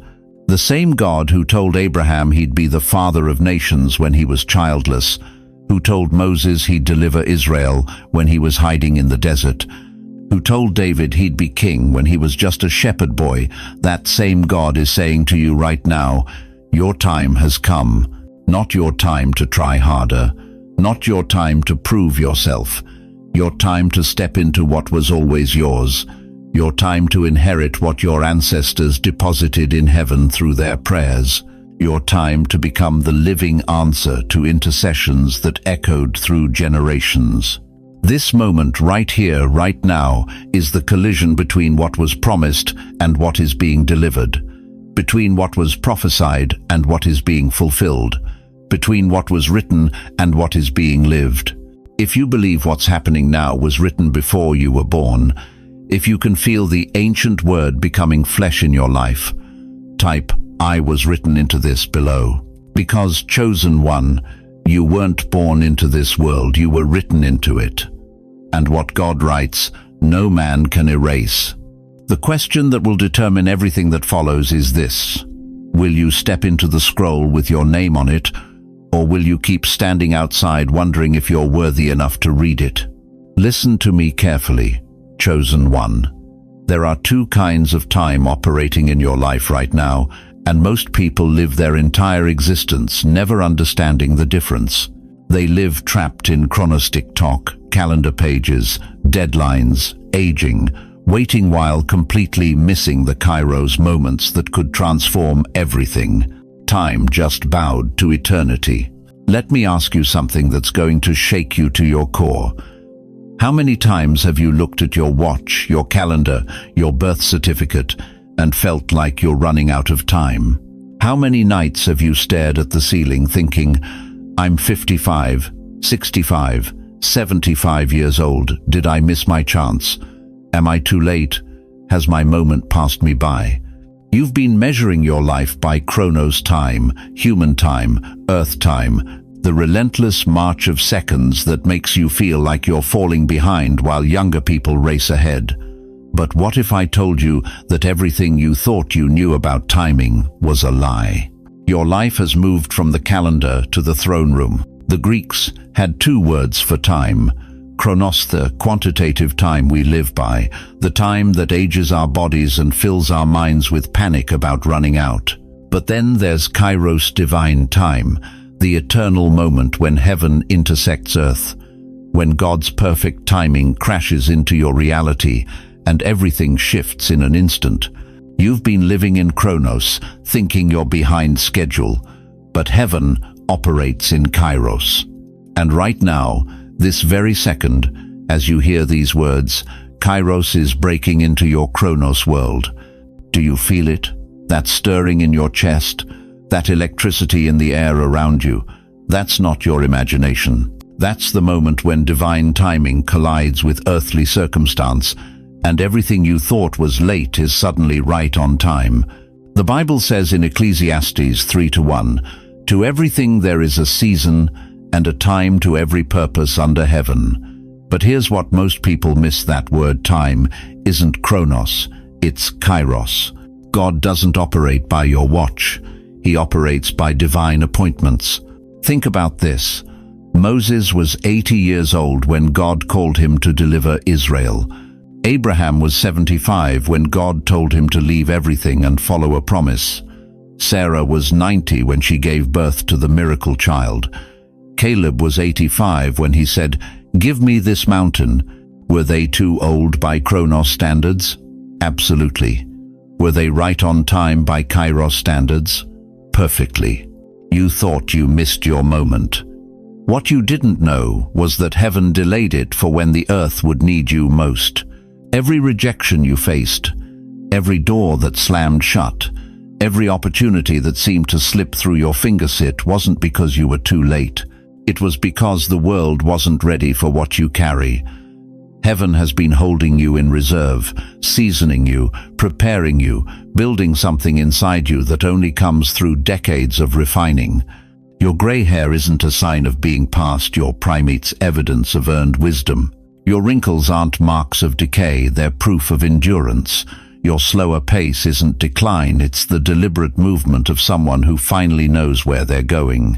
The same God who told Abraham he'd be the father of nations when he was childless, who told Moses he'd deliver Israel when he was hiding in the desert, who told David he'd be king when he was just a shepherd boy, that same God is saying to you right now, your time has come. Not your time to try harder, not your time to prove yourself, your time to step into what was always yours. Your time to inherit what your ancestors deposited in heaven through their prayers. Your time to become the living answer to intercessions that echoed through generations. This moment right here, right now, is the collision between what was promised and what is being delivered. Between what was prophesied and what is being fulfilled. Between what was written and what is being lived. If you believe what's happening now was written before you were born, if you can feel the ancient word becoming flesh in your life, type, "I was written into this" below. Because, chosen one, you weren't born into this world, you were written into it. And what God writes, no man can erase. The question that will determine everything that follows is this: will you step into the scroll with your name on it, or will you keep standing outside wondering if you're worthy enough to read it? Listen to me carefully. Chosen one. There are two kinds of time operating in your life right now, and most people live their entire existence never understanding the difference. They live trapped in chronos tick-tock, calendar pages, deadlines, aging, waiting while completely missing the kairos moments that could transform everything. Time just bowed to eternity. Let me ask you something that's going to shake you to your core. How many times have you looked at your watch, your calendar, your birth certificate, and felt like you're running out of time? How many nights have you stared at the ceiling thinking, I'm 55, 65, 75 years old. Did I miss my chance? Am I too late? Has my moment passed me by? You've been measuring your life by chronos time, human time, earth time, the relentless march of seconds that makes you feel like you're falling behind while younger people race ahead. But what if I told you that everything you thought you knew about timing was a lie? Your life has moved from the calendar to the throne room. The Greeks had two words for time: chronos, the quantitative time we live by, the time that ages our bodies and fills our minds with panic about running out. But then there's kairos, divine time, the eternal moment when heaven intersects earth, when God's perfect timing crashes into your reality and everything shifts in an instant. You've been living in chronos, thinking you're behind schedule, but heaven operates in kairos. And right now, this very second, as you hear these words, kairos is breaking into your chronos world. Do you feel it? That stirring in your chest? That electricity in the air around you? That's not your imagination. That's the moment when divine timing collides with earthly circumstance, and everything you thought was late is suddenly right on time. The Bible says in Ecclesiastes 3:1, "To everything there is a season, and a time to every purpose under heaven." But here's what most people miss: that word time isn't chronos, it's kairos. God doesn't operate by your watch. He operates by divine appointments. Think about this. Moses was 80 years old when God called him to deliver Israel. Abraham was 75 when God told him to leave everything and follow a promise. Sarah was 90 when she gave birth to the miracle child. Caleb was 85 when he said, "Give me this mountain." Were they too old by chronos standards? Absolutely. Were they right on time by kairos standards? Perfectly. You thought you missed your moment. What you didn't know was that heaven delayed it for when the earth would need you most. Every rejection you faced, every door that slammed shut, every opportunity that seemed to slip through your fingertip wasn't because you were too late. It was because the world wasn't ready for what you carry. Heaven has been holding you in reserve, seasoning you, preparing you, building something inside you that only comes through decades of refining. Your gray hair isn't a sign of being past your prime, it's evidence of earned wisdom. Your wrinkles aren't marks of decay, they're proof of endurance. Your slower pace isn't decline, it's the deliberate movement of someone who finally knows where they're going.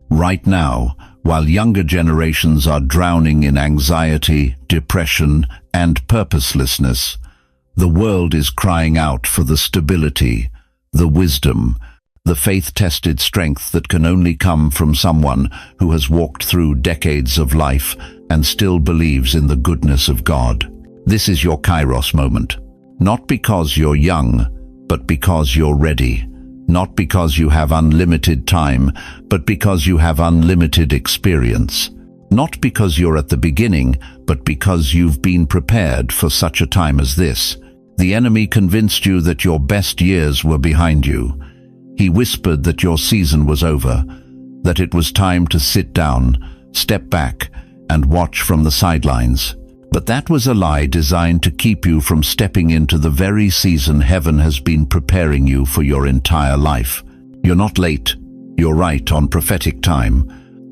Right now, while younger generations are drowning in anxiety, depression, and purposelessness, the world is crying out for the stability, the wisdom, the faith-tested strength that can only come from someone who has walked through decades of life and still believes in the goodness of God. This is your kairos moment. Not because you're young, but because you're ready. Not because you have unlimited time, but because you have unlimited experience. Not because you're at the beginning, but because you've been prepared for such a time as this. The enemy convinced you that your best years were behind you. He whispered that your season was over, that it was time to sit down, step back, and watch from the sidelines. But that was a lie designed to keep you from stepping into the very season heaven has been preparing you for your entire life. You're not late. You're right on prophetic time.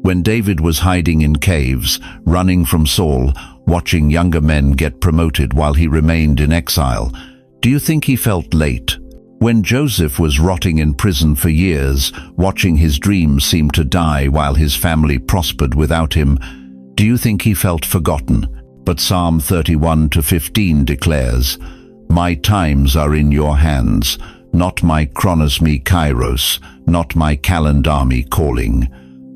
When David was hiding in caves, running from Saul, watching younger men get promoted while he remained in exile, do you think he felt late? When Joseph was rotting in prison for years, watching his dreams seem to die while his family prospered without him, do you think he felt forgotten? But Psalm 31:15 declares, "My times are in your hands, not my chronos me kairos, not my calendar me calling."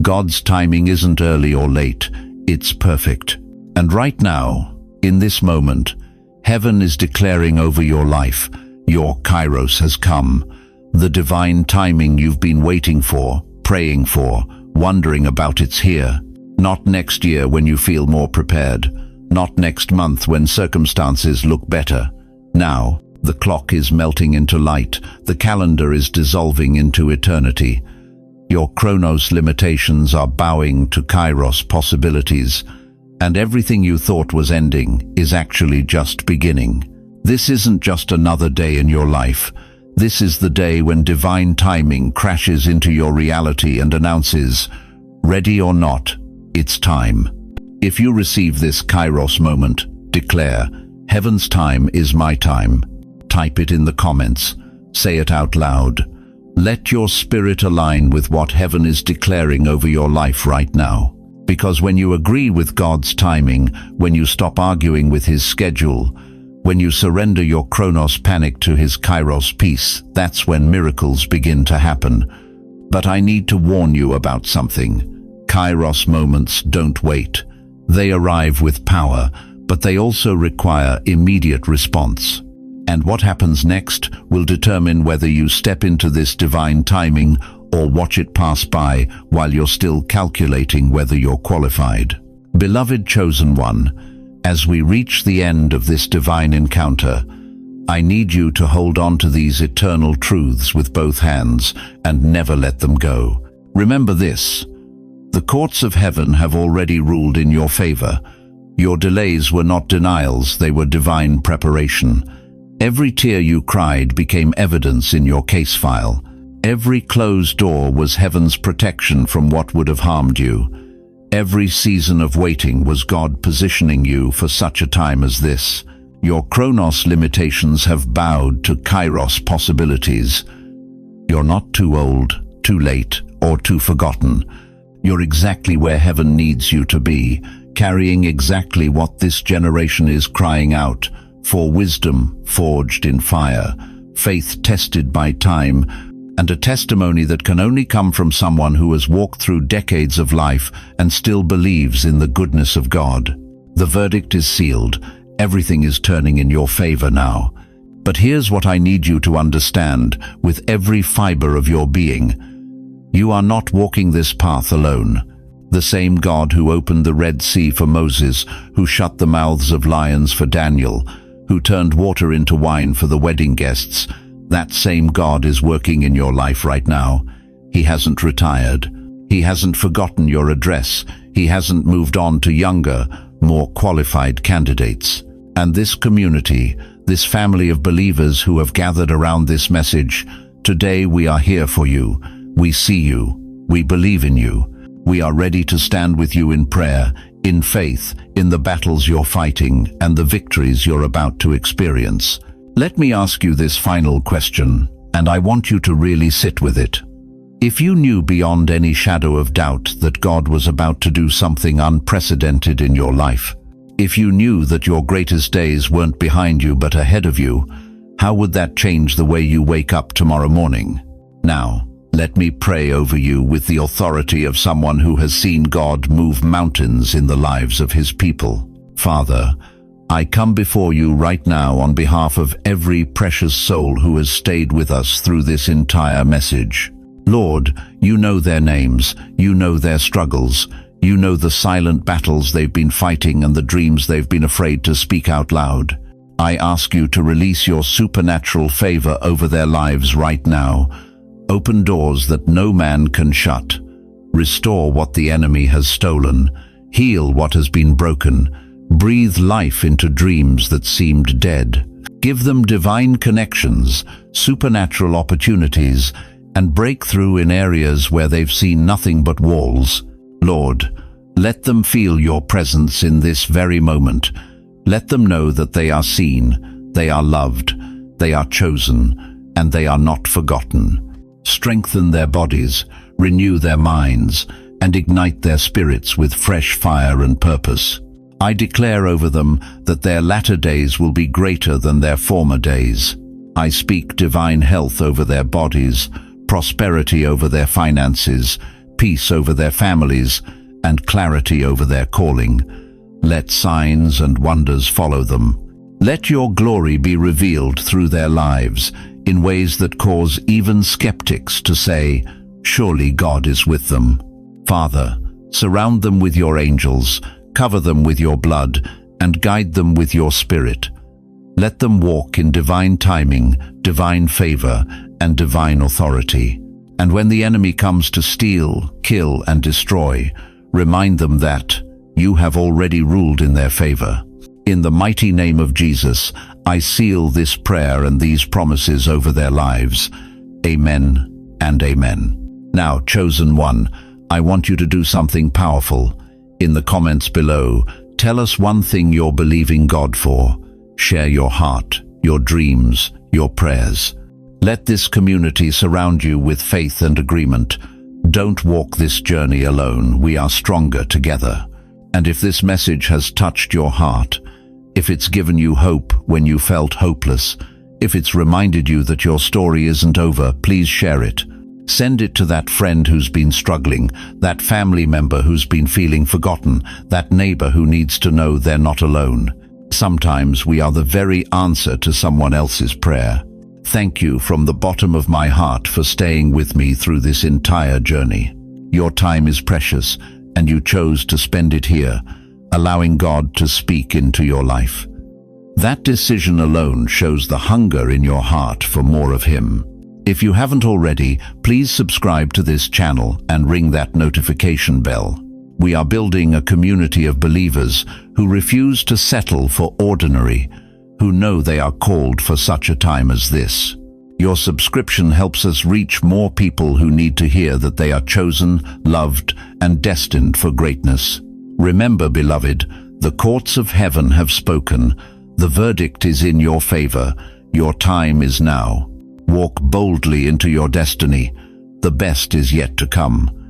God's timing isn't early or late, it's perfect. And right now, in this moment, heaven is declaring over your life, your kairos has come. The divine timing you've been waiting for, praying for, wondering about, it's here. Not next year when you feel more prepared. Not next month when circumstances look better. Now, The clock is melting into light. The calendar is dissolving into eternity. Your chronos limitations are bowing to kairos possibilities, and everything you thought was ending is actually just beginning. This isn't just another day in your life. This is the day when divine timing crashes into your reality and announces, ready or not, it's time. If you receive this kairos moment, declare, heaven's time is my time. Type it in the comments. Say it out loud. Let your spirit align with what heaven is declaring over your life right now. Because when you agree with God's timing, when you stop arguing with his schedule, when you surrender your chronos panic to his kairos peace, that's when miracles begin to happen. But I need to warn you about something. Kairos moments don't wait. They arrive with power, but they also require immediate response. And what happens next will determine whether you step into this divine timing or watch it pass by while you're still calculating whether you're qualified. Beloved chosen one, as we reach the end of this divine encounter, I need you to hold on to these eternal truths with both hands and never let them go. Remember this: the courts of heaven have already ruled in your favor. Your delays were not denials, they were divine preparation. Every tear you cried became evidence in your case file. Every closed door was heaven's protection from what would have harmed you. Every season of waiting was God positioning you for such a time as this. Your chronos limitations have bowed to kairos possibilities. You're not too old, too late, or too forgotten. You're exactly where heaven needs you to be, carrying exactly what this generation is crying out for: wisdom forged in fire, faith tested by time, and a testimony that can only come from someone who has walked through decades of life and still believes in the goodness of God. The verdict is sealed. Everything is turning in your favor now. But here's what I need you to understand with every fiber of your being. You are not walking this path alone. The same God who opened the Red Sea for Moses, who shut the mouths of lions for Daniel, who turned water into wine for the wedding guests, that same God is working in your life right now. He hasn't retired. He hasn't forgotten your address. He hasn't moved on to younger, more qualified candidates. And this community, this family of believers who have gathered around this message, today we are here for you. We see you. We believe in you. We are ready to stand with you in prayer, in faith, in the battles you're fighting and the victories you're about to experience. Let me ask you this final question, and I want you to really sit with it. If you knew beyond any shadow of doubt that God was about to do something unprecedented in your life, if you knew that your greatest days weren't behind you but ahead of you, how would that change the way you wake up tomorrow morning? Now, let me pray over you with the authority of someone who has seen God move mountains in the lives of his people. Father, I come before you right now on behalf of every precious soul who has stayed with us through this entire message. Lord, you know their names, you know their struggles, you know the silent battles they've been fighting and the dreams they've been afraid to speak out loud. I ask you to release your supernatural favor over their lives right now. Open doors that no man can shut. Restore what the enemy has stolen. Heal what has been broken. Breathe life into dreams that seemed dead. Give them divine connections, supernatural opportunities, and breakthrough in areas where they've seen nothing but walls. Lord, let them feel your presence in this very moment. Let them know that they are seen, they are loved, they are chosen, and they are not forgotten. Strengthen their bodies, renew their minds, and ignite their spirits with fresh fire and purpose. I declare over them that their latter days will be greater than their former days. I speak divine health over their bodies, prosperity over their finances, peace over their families, and clarity over their calling. Let signs and wonders follow them. Let your glory be revealed through their lives in ways that cause even skeptics to say, surely God is with them. Father, surround them with your angels, cover them with your blood, and guide them with your spirit. Let them walk in divine timing, divine favor, and divine authority. And when the enemy comes to steal, kill, and destroy, remind them that you have already ruled in their favor. In the mighty name of Jesus, I seal this prayer and these promises over their lives. Amen and amen. Now, chosen one, I want you to do something powerful. In the comments below, tell us one thing you're believing God for. Share your heart, your dreams, your prayers. Let this community surround you with faith and agreement. Don't walk this journey alone. We are stronger together. And if this message has touched your heart, if it's given you hope when you felt hopeless, if it's reminded you that your story isn't over, please share it. Send it to that friend who's been struggling, that family member who's been feeling forgotten, that neighbor who needs to know they're not alone. Sometimes we are the very answer to someone else's prayer. Thank you from the bottom of my heart for staying with me through this entire journey. Your time is precious, and you chose to spend it here, allowing God to speak into your life. That decision alone shows the hunger in your heart for more of Him. If you haven't already, please subscribe to this channel and ring that notification bell. We are building a community of believers who refuse to settle for ordinary, who know they are called for such a time as this. Your subscription helps us reach more people who need to hear that they are chosen, loved, and destined for greatness. Remember, beloved, the courts of heaven have spoken. The verdict is in your favor. Your time is now. Walk boldly into your destiny. The best is yet to come.